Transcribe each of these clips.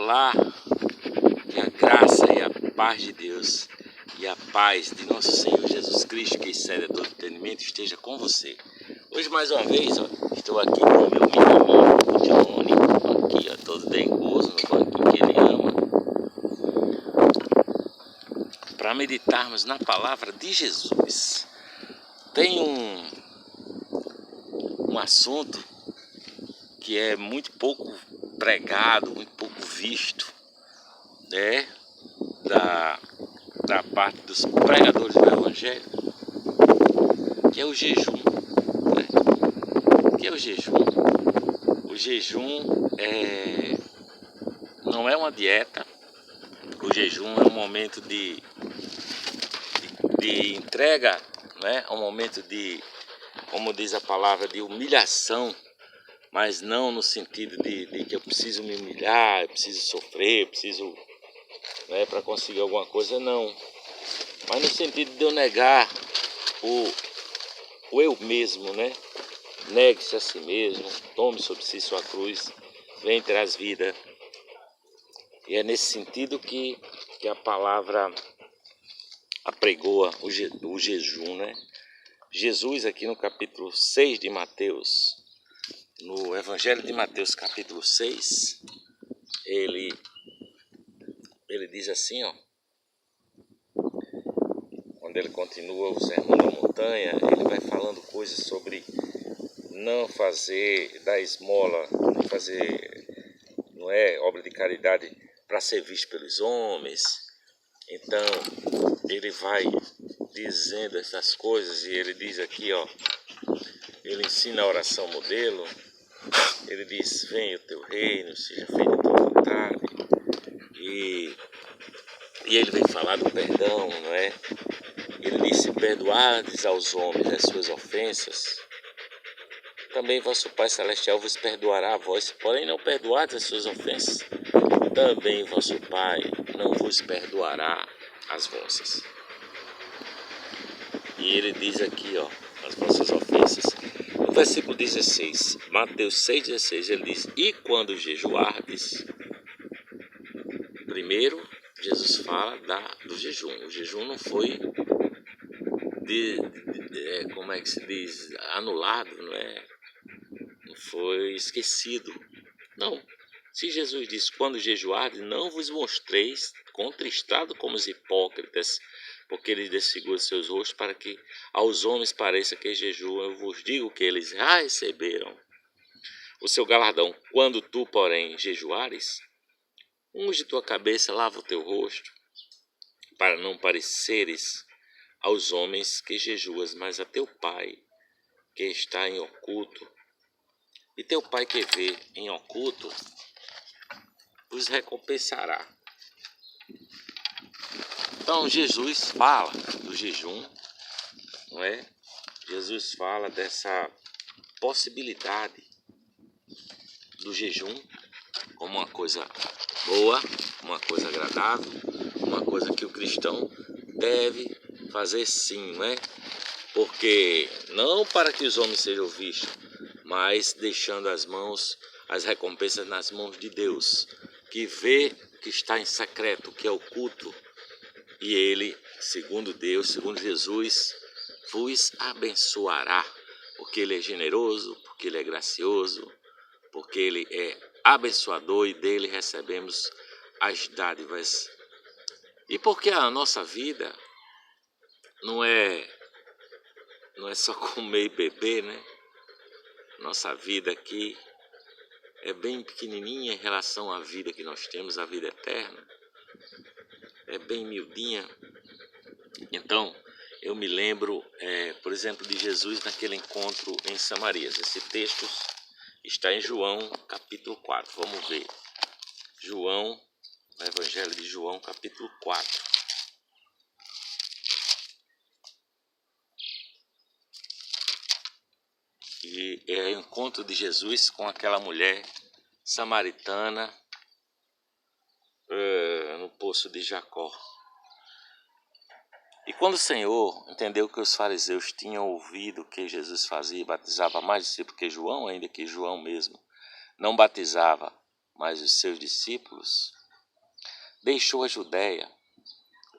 Olá, que a graça e a paz de Deus e a paz de nosso Senhor Jesus Cristo, que excede a todo entendimento, esteja com você. Hoje mais uma vez, estou aqui com o meu menininho, o Johnny, aqui, todo dengoso no banquinho que ele ama, para meditarmos na palavra de Jesus. Tem um assunto que é muito pouco pregado, muito pouco visto, né, da parte dos pregadores do Evangelho, que é o jejum, né? O que é o jejum? O jejum não é uma dieta. O jejum é um momento de entrega, né? É um momento de, como diz a palavra, de humilhação, mas não no sentido de que eu preciso me humilhar, eu preciso sofrer, eu preciso, né, para conseguir alguma coisa, não. Mas no sentido de eu negar o eu mesmo, né? Negue-se a si mesmo, tome sobre si sua cruz, venha traz vida. E é nesse sentido que a palavra apregoa o jejum, né? Jesus aqui no capítulo 6 de Mateus, no Evangelho de Mateus capítulo 6, ele diz assim, quando ele continua o Sermão da Montanha, ele vai falando coisas sobre não fazer da esmola, não fazer, não é obra de caridade para ser visto pelos homens. Então ele vai dizendo essas coisas e ele diz aqui, ele ensina a oração modelo. Ele diz: venha o teu reino, seja feita a tua vontade. E ele vem falar do perdão, não é? Ele diz: se perdoardes aos homens as suas ofensas, também vosso Pai Celestial vos perdoará a vós. Porém não perdoardes as suas ofensas, também vosso Pai não vos perdoará as vossas. E ele diz aqui, as vossas ofensas. No versículo 16, Mateus 6,16, ele diz: e quando jejuardes, primeiro Jesus fala do jejum. O jejum não foi, como é que se diz, anulado, não foi esquecido. Não. Se Jesus diz: quando jejuardes, não vos mostreis contristado como os hipócritas, porque eles desfiguram seus rostos para que aos homens pareça que jejuam. Eu vos digo que eles já receberam o seu galardão. Quando tu, porém, jejuares, unge tua cabeça, lava o teu rosto, para não pareceres aos homens que jejuas, mas a teu Pai que está em oculto. E teu Pai que vê em oculto os recompensará. Então Jesus fala do jejum, não é? Jesus fala dessa possibilidade do jejum como uma coisa boa, uma coisa agradável, uma coisa que o cristão deve fazer sim, não é? Porque não para que os homens sejam vistos, mas deixando as recompensas nas mãos de Deus, que vê que está em secreto, que é oculto, e ele, segundo Deus, segundo Jesus, vos abençoará, porque ele é generoso, porque ele é gracioso, porque ele é abençoador e dele recebemos as dádivas. E porque a nossa vida não é só comer e beber, né? Nossa vida aqui é bem pequenininha em relação à vida que nós temos, a vida eterna. É bem miudinha. Então, eu me lembro, por exemplo, de Jesus naquele encontro em Samarias. Esse texto está em João, capítulo 4. Vamos ver. João, no Evangelho de João, capítulo 4. E é o encontro de Jesus com aquela mulher samaritana no poço de Jacó. E quando o Senhor entendeu que os fariseus tinham ouvido que Jesus fazia e batizava mais discípulos que João, ainda que João mesmo não batizava mais os seus discípulos, deixou a Judéia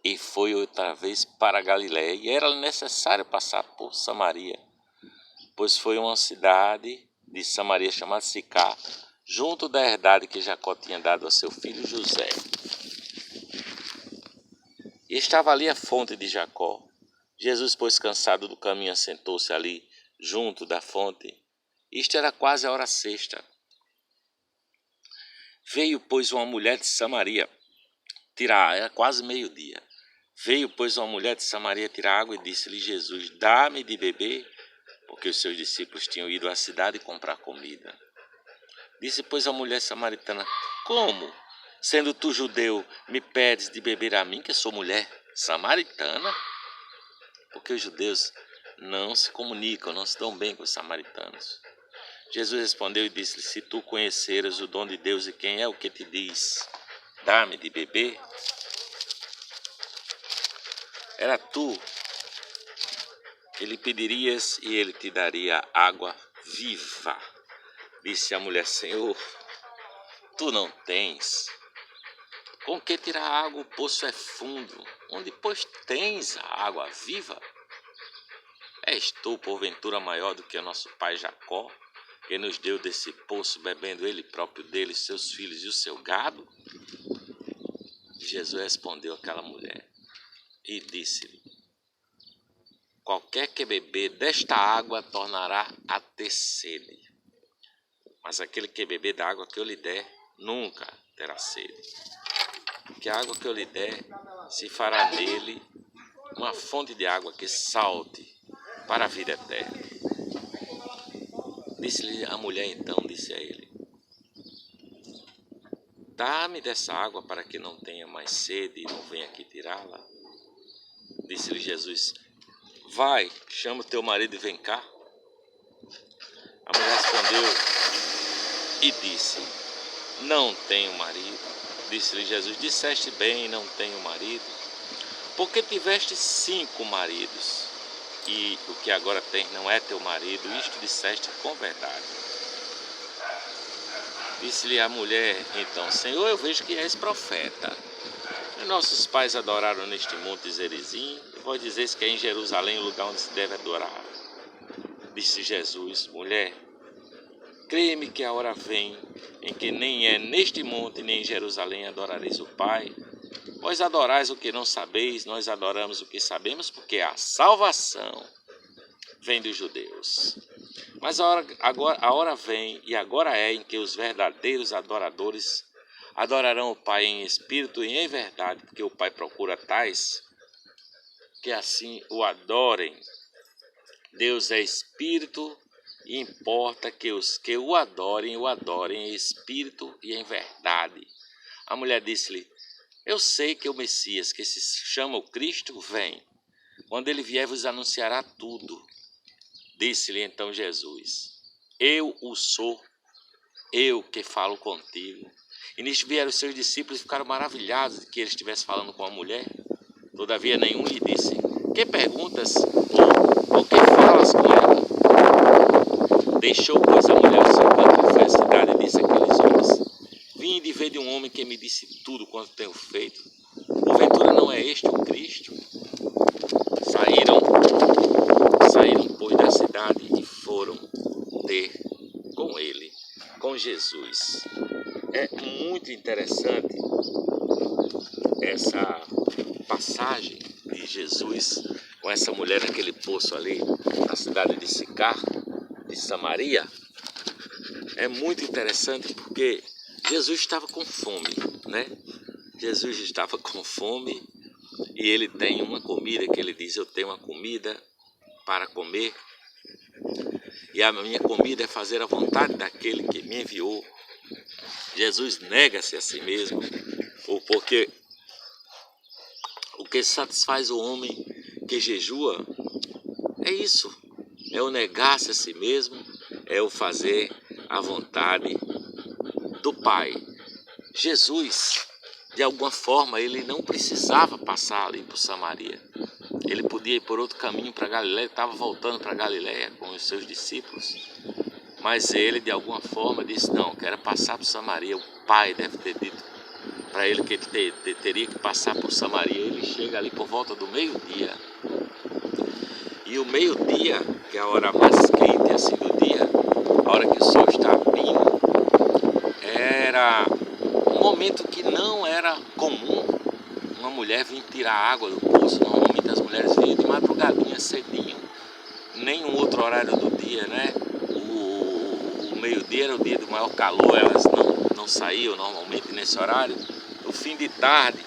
e foi outra vez para a Galiléia. E era necessário passar por Samaria, pois foi uma cidade de Samaria chamada Sicar, junto da herdade que Jacó tinha dado a seu filho José. E estava ali a fonte de Jacó. Jesus, pois cansado do caminho, assentou-se ali junto da fonte. Isto era quase a hora sexta. Veio, pois, uma mulher de Samaria tirar, era quase meio-dia. Veio, pois, uma mulher de Samaria tirar água e disse-lhe Jesus: dá-me de beber, porque os seus discípulos tinham ido à cidade comprar comida. Disse, pois, a mulher samaritana: como, sendo tu judeu, me pedes de beber a mim, que sou mulher samaritana? Porque os judeus não se comunicam, não se dão bem com os samaritanos. Jesus respondeu e disse-lhe: se tu conheceras o dom de Deus e quem é o que te diz, dá-me de beber, era tu, ele pedirias e ele te daria água viva. Disse a mulher: Senhor, tu não tens com que tirar água, o poço é fundo, onde pois tens a água viva? És tu, porventura, maior do que o nosso pai Jacó, que nos deu desse poço, bebendo ele próprio dele, seus filhos e o seu gado? Jesus respondeu àquela mulher e disse-lhe: qualquer que beber desta água tornará a ter sede, mas aquele que beber da água que eu lhe der, nunca terá sede. Que a água que eu lhe der se fará nele uma fonte de água que salte para a vida eterna. Disse-lhe a mulher então, disse a ele: dá-me dessa água para que não tenha mais sede e não venha aqui tirá-la. Disse-lhe Jesus: vai, chama o teu marido e vem cá. A mulher respondeu e disse: não tenho marido. Disse-lhe Jesus: disseste bem, não tenho marido, porque tiveste 5 maridos, e o que agora tens não é teu marido. Isto disseste com verdade. Disse-lhe a mulher então: Senhor, eu vejo que és profeta. Nossos pais adoraram neste monte Zerizim, e vós dizeis que é em Jerusalém o lugar onde se deve adorar. Disse Jesus: mulher, crê-me que a hora vem em que nem é neste monte nem em Jerusalém adorareis o Pai. Vós adorais o que não sabeis, nós adoramos o que sabemos, porque a salvação vem dos judeus. Mas a hora vem, e agora é, em que os verdadeiros adoradores adorarão o Pai em espírito e em verdade, porque o Pai procura tais que assim o adorem. Deus é espírito e importa que os que o adorem em espírito e em verdade. A mulher disse-lhe: eu sei que o Messias, que se chama o Cristo, vem. Quando ele vier, vos anunciará tudo. Disse-lhe então Jesus: eu o sou, eu que falo contigo. E nisto vieram os seus discípulos e ficaram maravilhados de que ele estivesse falando com a mulher. Todavia nenhum lhe disse: que perguntas ou que falas com ela? Deixou, pois, a mulher o seu canto e foi à cidade e disse àqueles homens: vinde ver de um homem que me disse tudo quanto tenho feito. Porventura não é este o Cristo? Saíram, pois, da cidade e foram ter com ele, com Jesus. É muito interessante essa passagem de Jesus com essa mulher naquele poço ali na cidade de Sicar, de Samaria. É muito interessante porque Jesus estava com fome, né? Jesus estava com fome e ele tem uma comida que ele diz: eu tenho uma comida para comer e a minha comida é fazer a vontade daquele que me enviou. Jesus nega-se a si mesmo, porque o que satisfaz o homem que jejua é isso, é o negar-se a si mesmo, é o fazer a vontade do Pai. Jesus, de alguma forma, ele não precisava passar ali por Samaria. Ele podia ir por outro caminho para Galiléia, estava voltando para Galiléia com os seus discípulos. Mas ele, de alguma forma, disse: não, quero passar por Samaria. O Pai deve ter dito: para ele que ele teria que passar por Samaria. Ele chega ali por volta do meio-dia. E o meio-dia, que é a hora mais quente assim do dia, a hora que o sol está abrindo, era um momento que não era comum uma mulher vir tirar água do poço. Normalmente as mulheres vinham de madrugadinha, cedinho, nenhum outro horário do dia, né? O meio-dia era o dia do maior calor, elas não saíam normalmente nesse horário. O fim de tarde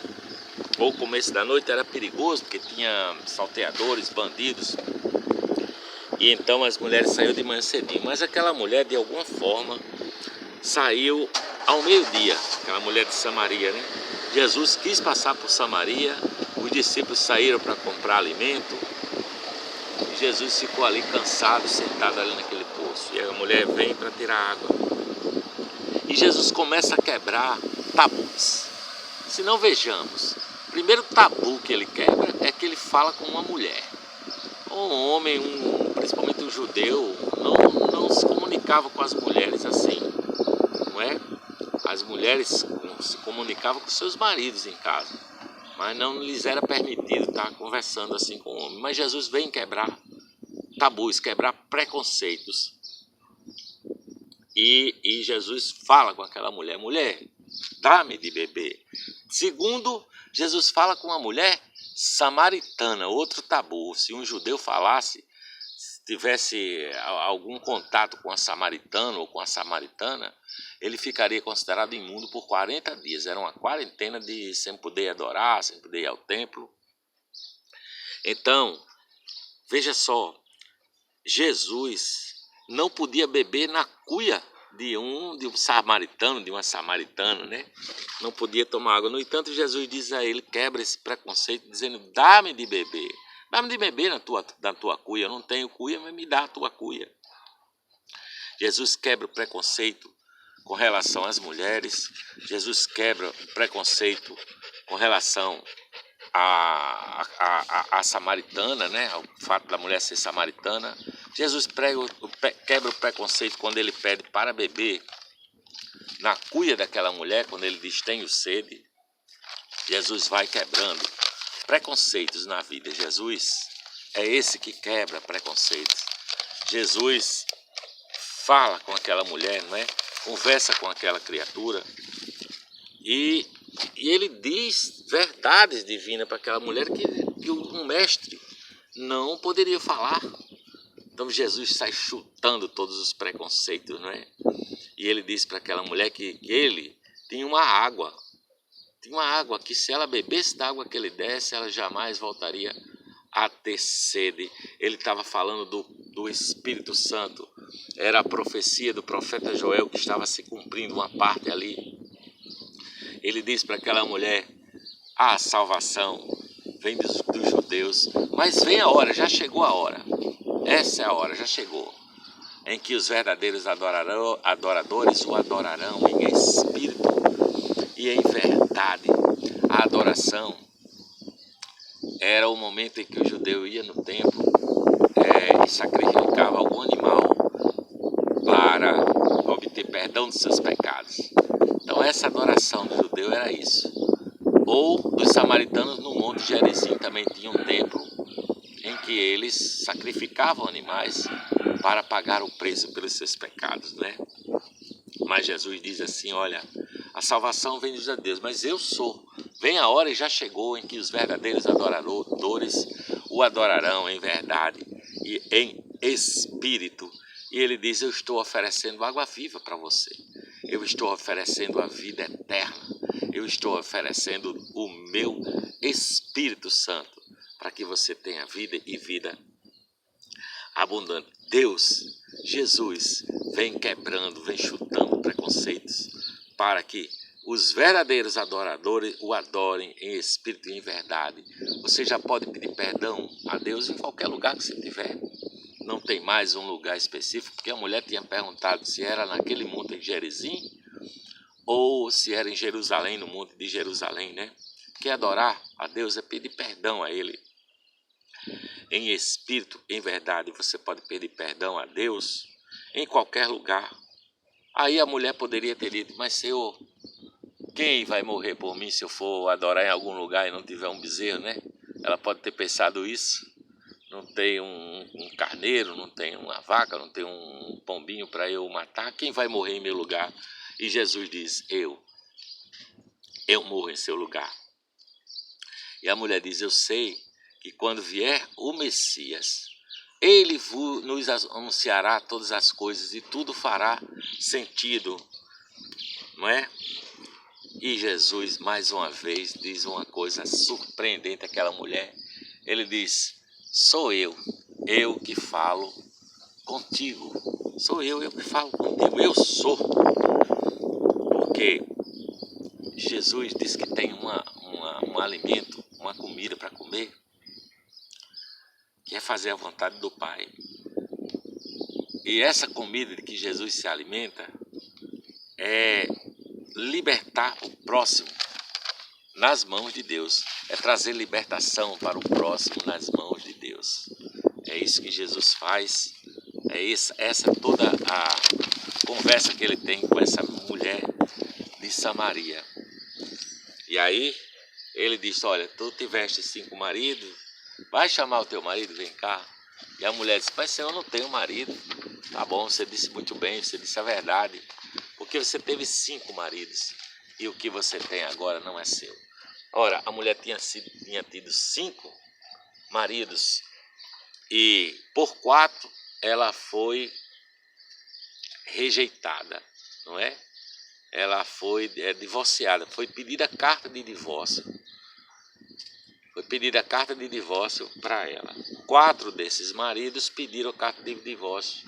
ou o começo da noite era perigoso, porque tinha salteadores, bandidos, e então as mulheres saíam de manhã cedinho. Mas aquela mulher, de alguma forma, saiu ao meio-dia, aquela mulher de Samaria, né? Jesus quis passar por Samaria, os discípulos saíram para comprar alimento, e Jesus ficou ali cansado, sentado ali naquele poço, e a mulher vem para tirar água. E Jesus começa a quebrar tabus. Se não, vejamos, o primeiro tabu que ele quebra é que ele fala com uma mulher. Um homem, principalmente um judeu, não se comunicava com as mulheres assim, não é? As mulheres se comunicavam com seus maridos em casa, mas não lhes era permitido estar conversando assim com o homem. Mas Jesus vem quebrar tabus, quebrar preconceitos. E Jesus fala com aquela mulher: mulher, dá-me de beber. Segundo, Jesus fala com uma mulher samaritana, outro tabu. Se um judeu falasse, tivesse algum contato com a samaritana ou com a samaritana, ele ficaria considerado imundo por 40 dias. Era uma quarentena de sem poder adorar, sem poder ir ao templo. Então, veja só, Jesus não podia beber na cuia de um samaritano, de uma samaritana, né? Não podia tomar água. No entanto, Jesus diz a ele, quebra esse preconceito, dizendo: dá-me de beber. Dá-me de beber na tua cuia. Eu não tenho cuia, mas me dá a tua cuia. Jesus quebra o preconceito com relação às mulheres. Jesus quebra o preconceito com relação a samaritana, né? O fato da mulher ser samaritana. Jesus quebra o preconceito quando ele pede para beber na cuia daquela mulher, quando ele diz tenho sede. Jesus vai quebrando preconceitos na vida. Jesus é esse que quebra preconceitos. Jesus fala com aquela mulher, não é? Conversa com aquela criatura e ele diz verdades divinas para aquela mulher que um mestre não poderia falar. Então Jesus sai chutando todos os preconceitos, não é? E ele diz para aquela mulher que ele tinha uma água que se ela bebesse da água que ele desse, ela jamais voltaria a ter sede. Ele estava falando do Espírito Santo. Era a profecia do profeta Joel que estava se cumprindo uma parte ali. Ele diz para aquela mulher: a salvação vem dos judeus, mas vem a hora, já chegou a hora. Essa é a hora, já chegou, em que os verdadeiros adoradores o adorarão em espírito e em verdade. A adoração era o momento em que o judeu ia no templo e sacrificava algum animal para obter perdão dos seus pecados. Então essa adoração do judeu era isso. Ou dos samaritanos no Monte Gerizim também tinha um templo em que eles sacrificavam animais para pagar o preço pelos seus pecados, né? Mas Jesus diz assim: olha, a salvação vem dos judeus, mas eu sou. Vem a hora e já chegou em que os verdadeiros adoradores o adorarão em verdade e em espírito. E ele diz: eu estou oferecendo água viva para você. Eu estou oferecendo a vida eterna. Eu estou oferecendo o meu Espírito Santo para que você tenha vida e vida abundante. Deus, Jesus, vem quebrando, vem chutando preconceitos para que os verdadeiros adoradores o adorem em espírito e em verdade. Você já pode pedir perdão a Deus em qualquer lugar que você estiver. Não tem mais um lugar específico, porque a mulher tinha perguntado se era naquele monte em Gerizim ou se era em Jerusalém, no monte de Jerusalém, né? Que adorar a Deus é pedir perdão a Ele. Em espírito, em verdade, você pode pedir perdão a Deus em qualquer lugar. Aí a mulher poderia ter dito: mas Senhor, quem vai morrer por mim se eu for adorar em algum lugar e não tiver um bezerro, né? Ela pode ter pensado isso. Não tem um carneiro, não tem uma vaca, não tem um pombinho para eu matar. Quem vai morrer em meu lugar? E Jesus diz, eu morro em seu lugar. E a mulher diz, eu sei que quando vier o Messias, ele nos anunciará todas as coisas e tudo fará sentido, não é? E Jesus, mais uma vez, diz uma coisa surpreendente àquela mulher. Ele diz, sou eu que falo contigo. Sou eu que falo contigo. Eu sou. Porque Jesus diz que tem um alimento, uma comida para comer, que é fazer a vontade do Pai. E essa comida de que Jesus se alimenta é libertar o próximo nas mãos de Deus. É trazer libertação para o próximo nas mãos de Deus. É isso que Jesus faz. É essa toda a conversa que ele tem com essa mulher de Samaria. E aí ele diz, olha, tu tiveste 5 maridos, vai chamar o teu marido, vem cá. E a mulher disse, mas senhor, eu não tenho marido. Tá bom, você disse muito bem, você disse a verdade. Porque você teve 5 maridos e o que você tem agora não é seu. Ora, a mulher tinha tido 5 maridos e por 4 ela foi rejeitada, não é? Ela foi divorciada, foi pedida a carta de divórcio. Foi pedida a carta de divórcio para ela. 4 desses maridos pediram a carta de divórcio.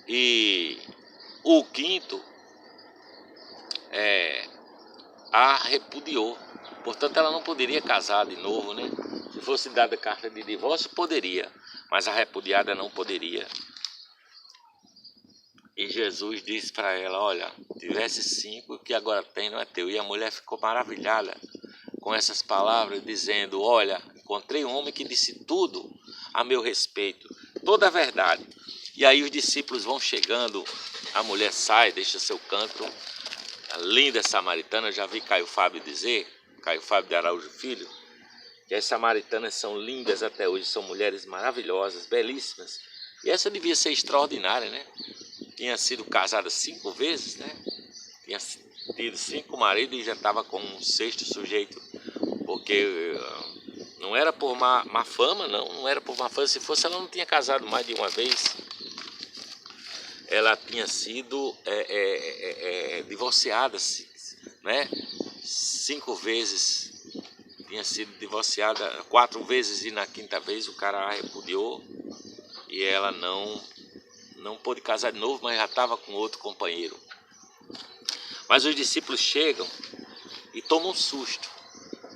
E o 5º a repudiou. Portanto, ela não poderia casar de novo, né? Se fosse dada a carta de divórcio, poderia. Mas a repudiada não poderia. E Jesus disse para ela, olha, tivesse 5, o que agora tem não é teu. E a mulher ficou maravilhada com essas palavras, dizendo, olha, encontrei um homem que disse tudo a meu respeito, toda a verdade. E aí os discípulos vão chegando, a mulher sai, deixa seu canto, a linda samaritana, já vi Caio Fábio dizer, Caio Fábio de Araújo Filho, que as samaritanas são lindas até hoje, são mulheres maravilhosas, belíssimas. E essa devia ser extraordinária, né? Tinha sido casada 5 vezes, né? Tinha tido 5 maridos e já estava com um 6º sujeito, porque não era por má fama, não era por má fama. Se fosse, ela não tinha casado mais de uma vez. Ela tinha sido divorciada, né? 5 vezes tinha sido divorciada, 4 vezes, e na 5ª vez o cara a repudiou e ela não pôde casar de novo, mas já estava com outro companheiro. Mas os discípulos chegam e tomam um susto.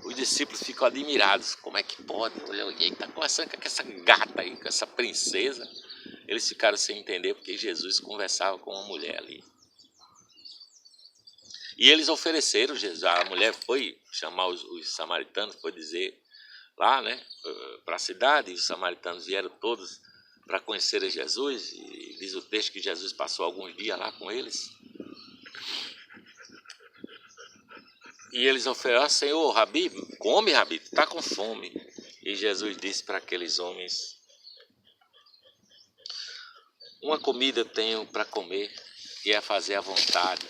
Os discípulos ficam admirados. Como é que pode? Ele está conversando com essa gata aí, com essa princesa. Eles ficaram sem entender porque Jesus conversava com uma mulher ali. E eles ofereceram, a mulher foi chamar os samaritanos, foi dizer lá, né, para a cidade, e os samaritanos vieram todos para conhecer a Jesus, e diz o texto que Jesus passou alguns dias lá com eles. E eles ofereceram, Senhor, Rabi, come, Rabi, está com fome. E Jesus disse para aqueles homens, uma comida eu tenho para comer, e é fazer a vontade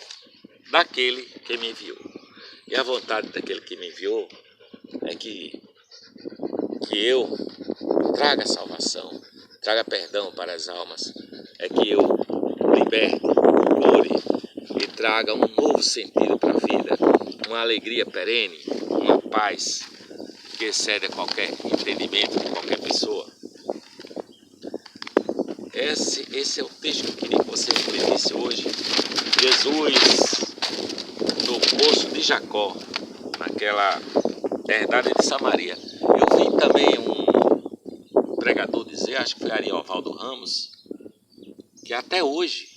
daquele que me enviou. E a vontade daquele que me enviou é que eu traga salvação, traga perdão para as almas, é que eu liberte, cure e traga um novo sentido para a vida, uma alegria perene, uma paz que excede a qualquer entendimento de qualquer pessoa. Esse é o texto que eu queria que você refletisse hoje. Jesus no poço de Jacó, naquela herdade de Samaria. Eu vi também um pregador dizer, acho que foi Ariovaldo Ramos, que até hoje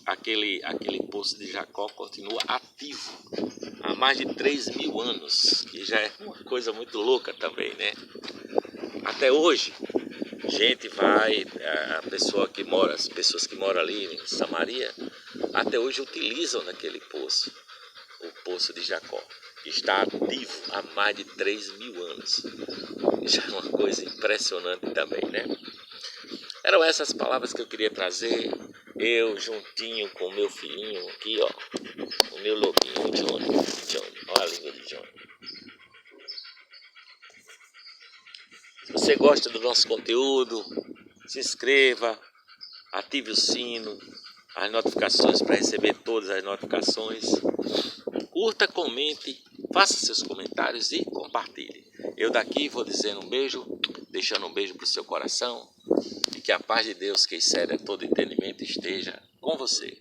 aquele poço de Jacó continua ativo há mais de 3.000 anos, que já é uma coisa muito louca também, né? Até hoje, gente vai, as pessoas que moram ali em Samaria, até hoje utilizam naquele poço, o poço de Jacó, que está ativo há mais de 3.000 anos. Já é uma coisa impressionante também, né? Eram essas palavras que eu queria trazer, eu juntinho com o meu filhinho aqui, ó, o meu lobinho, o Johnny, olha a língua de Johnny. Se você gosta do nosso conteúdo, se inscreva, ative o sino, as notificações para receber todas as notificações. Curta, comente, faça seus comentários e compartilhe. Eu daqui vou dizendo um beijo, deixando um beijo para o seu coração e que a paz de Deus, que excede a todo entendimento, esteja com você.